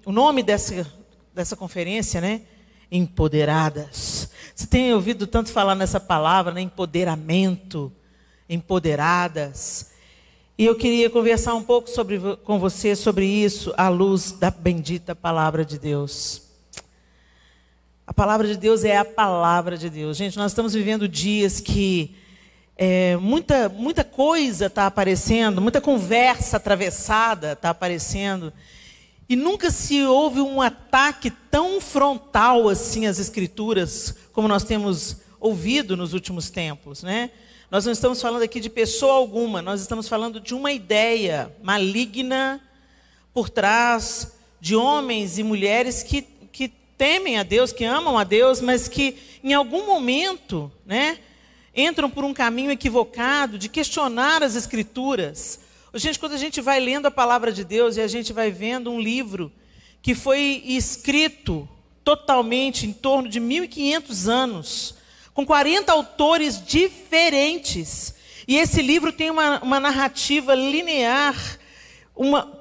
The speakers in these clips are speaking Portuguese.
O nome dessa conferência, né? Empoderadas. Você tem ouvido tanto falar nessa palavra, né? Empoderamento, empoderadas. E eu queria conversar um pouco com você sobre isso, à luz da bendita palavra de Deus. A palavra de Deus é a palavra de Deus. Gente, nós estamos vivendo dias que muita coisa está aparecendo, muita conversa atravessada está aparecendo. E nunca se houve um ataque tão frontal assim às Escrituras, como nós temos ouvido nos últimos tempos, né? Nós não estamos falando aqui de pessoa alguma, nós estamos falando de uma ideia maligna por trás de homens e mulheres que temem a Deus, que amam a Deus, mas que em algum momento, né, entram por um caminho equivocado de questionar as Escrituras. Gente, quando a gente vai lendo a palavra de Deus e a gente vai vendo um livro que foi escrito totalmente em torno de 1500 anos, com 40 autores diferentes, e esse livro tem uma narrativa linear,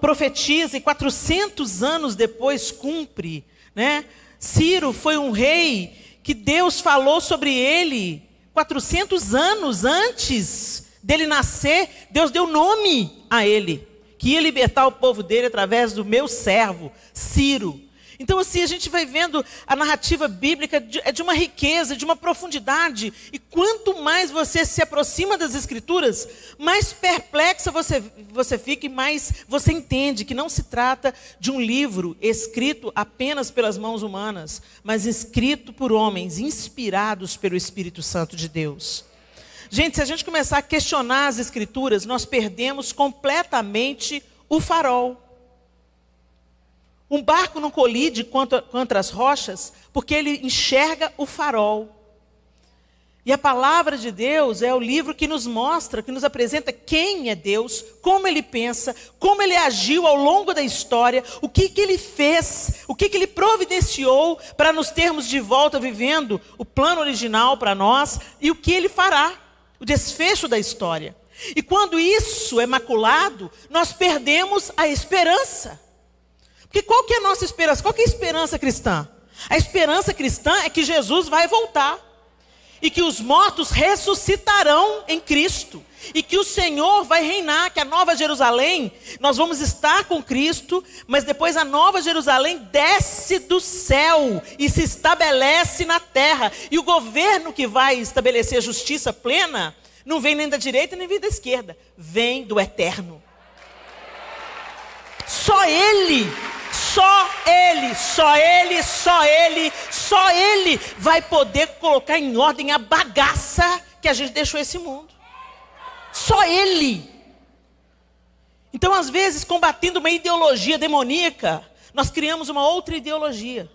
profetiza e 400 anos depois cumpre, né? Ciro foi um rei que Deus falou sobre ele 400 anos antes dele nascer. Deus deu nome a ele, que ia libertar o povo dele através do meu servo, Ciro. Então assim, a gente vai vendo a narrativa bíblica de uma riqueza, de uma profundidade. E quanto mais você se aproxima das Escrituras, mais perplexa você fica e mais você entende que não se trata de um livro escrito apenas pelas mãos humanas, mas escrito por homens inspirados pelo Espírito Santo de Deus. Gente, se a gente começar a questionar as Escrituras, nós perdemos completamente o farol. Um barco não colide contra as rochas porque ele enxerga o farol. E a palavra de Deus é o livro que nos mostra, que nos apresenta quem é Deus, como Ele pensa, como Ele agiu ao longo da história, o que Ele fez, o que Ele providenciou para nos termos de volta vivendo o plano original para nós e o que Ele fará, o desfecho da história. E quando isso é maculado, nós perdemos a esperança. Porque qual que é a nossa esperança? Qual que é a esperança cristã? A esperança cristã é que Jesus vai voltar. E que os mortos ressuscitarão em Cristo. E que o Senhor vai reinar, que a Nova Jerusalém, nós vamos estar com Cristo, mas depois a Nova Jerusalém desce do céu e se estabelece na terra. E o governo que vai estabelecer a justiça plena, não vem nem da direita nem da esquerda, vem do eterno. Só Ele vai poder colocar em ordem a bagaça que a gente deixou esse mundo. Só Ele. Então, às vezes, combatendo uma ideologia demoníaca, nós criamos uma outra ideologia.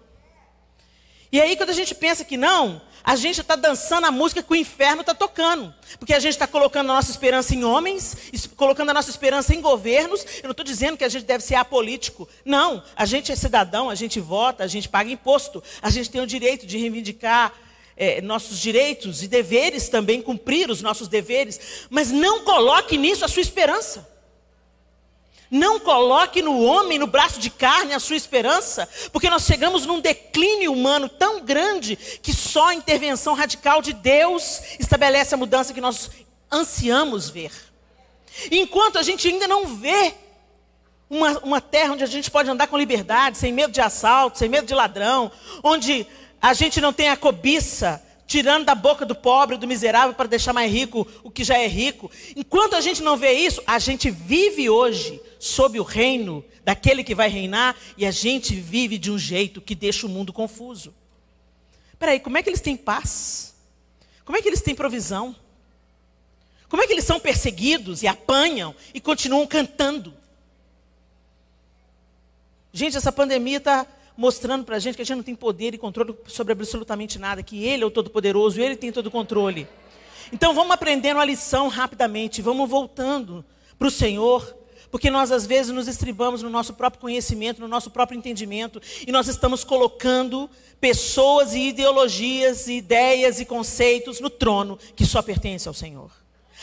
E aí, quando a gente pensa que não, a gente está dançando a música que o inferno está tocando. Porque a gente está colocando a nossa esperança em homens, colocando a nossa esperança em governos. Eu não estou dizendo que a gente deve ser apolítico. Não, a gente é cidadão, a gente vota, a gente paga imposto. A gente tem o direito de reivindicar nossos direitos e deveres também, cumprir os nossos deveres. Mas não coloque nisso a sua esperança. Não coloque no homem, no braço de carne, a sua esperança, porque nós chegamos num declínio humano tão grande que só a intervenção radical de Deus estabelece a mudança que nós ansiamos ver. E enquanto a gente ainda não vê uma terra onde a gente pode andar com liberdade, sem medo de assalto, sem medo de ladrão, onde a gente não tem a cobiça, tirando da boca do pobre, do miserável, para deixar mais rico o que já é rico. Enquanto a gente não vê isso, a gente vive hoje sob o reino daquele que vai reinar, e a gente vive de um jeito que deixa o mundo confuso. Peraí, como é que eles têm paz? Como é que eles têm provisão? Como é que eles são perseguidos e apanham e continuam cantando? Gente, essa pandemia está mostrando para a gente que a gente não tem poder e controle sobre absolutamente nada, que Ele é o Todo-Poderoso, Ele tem todo o controle. Então vamos aprendendo a lição rapidamente, vamos voltando para o Senhor, porque nós às vezes nos estribamos no nosso próprio conhecimento, no nosso próprio entendimento, e nós estamos colocando pessoas e ideologias, e ideias e conceitos no trono que só pertence ao Senhor.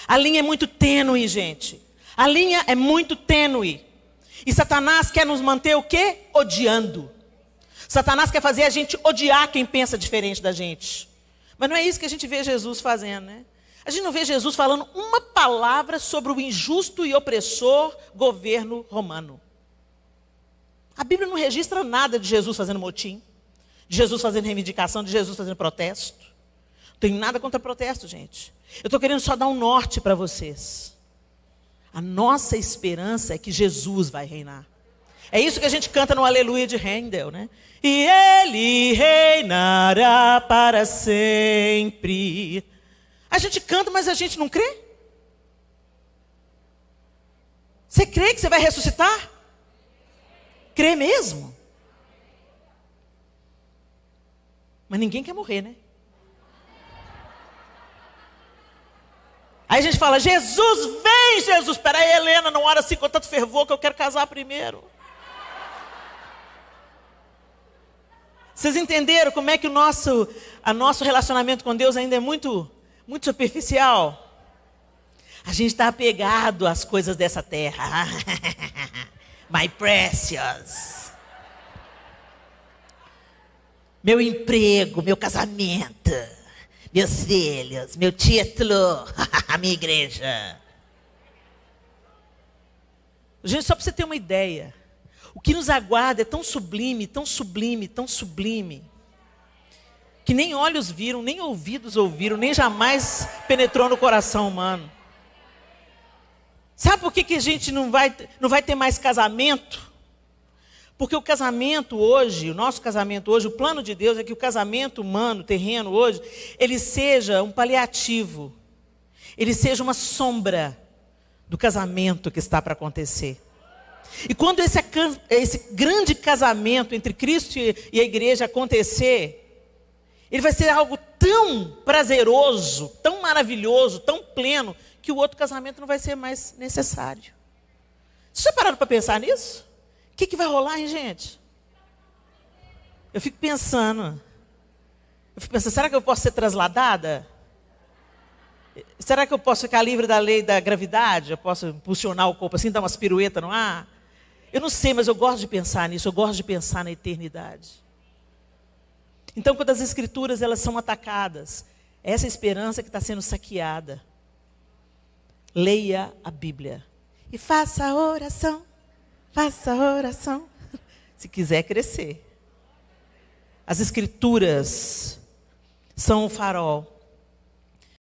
A linha é muito tênue, gente. A linha é muito tênue. E Satanás quer nos manter o quê? Odiando. Satanás quer fazer a gente odiar quem pensa diferente da gente. Mas não é isso que a gente vê Jesus fazendo, né? A gente não vê Jesus falando uma palavra sobre o injusto e opressor governo romano. A Bíblia não registra nada de Jesus fazendo motim, de Jesus fazendo reivindicação, de Jesus fazendo protesto. Não tenho nada contra protesto, gente. Eu estou querendo só dar um norte para vocês. A nossa esperança é que Jesus vai reinar. É isso que a gente canta no Aleluia de Handel, né? E Ele reinará para sempre. A gente canta, mas a gente não crê? Você crê que você vai ressuscitar? Crê mesmo? Mas ninguém quer morrer, né? Aí a gente fala, Jesus, vem Jesus. Espera aí, Helena, não ora assim com tanto fervor que eu quero casar primeiro. Vocês entenderam como é que o nosso relacionamento com Deus ainda é muito superficial? A gente está apegado às coisas dessa terra. My precious. Meu emprego, meu casamento, meus filhos, meu título, a minha igreja. Gente, só para você ter uma ideia. O que nos aguarda é tão sublime, tão sublime, tão sublime, que nem olhos viram, nem ouvidos ouviram, nem jamais penetrou no coração humano. Sabe por que a gente não vai ter mais casamento? Porque o casamento hoje, o nosso casamento hoje, o plano de Deus é que o casamento humano, terreno hoje, ele seja um paliativo, ele seja uma sombra do casamento que está para acontecer. E quando esse grande casamento entre Cristo e a igreja acontecer, ele vai ser algo tão prazeroso, tão maravilhoso, tão pleno, que o outro casamento não vai ser mais necessário. Vocês já pararam para pensar nisso? O que vai rolar, hein, gente? Eu fico pensando, será que eu posso ser trasladada? Será que eu posso ficar livre da lei da gravidade? Eu posso impulsionar o corpo assim, dar umas piruetas no ar? Eu não sei, mas eu gosto de pensar nisso, eu gosto de pensar na eternidade. Então, quando as escrituras elas são atacadas, é essa esperança que está sendo saqueada. Leia a Bíblia e faça a oração, se quiser crescer. As escrituras são o farol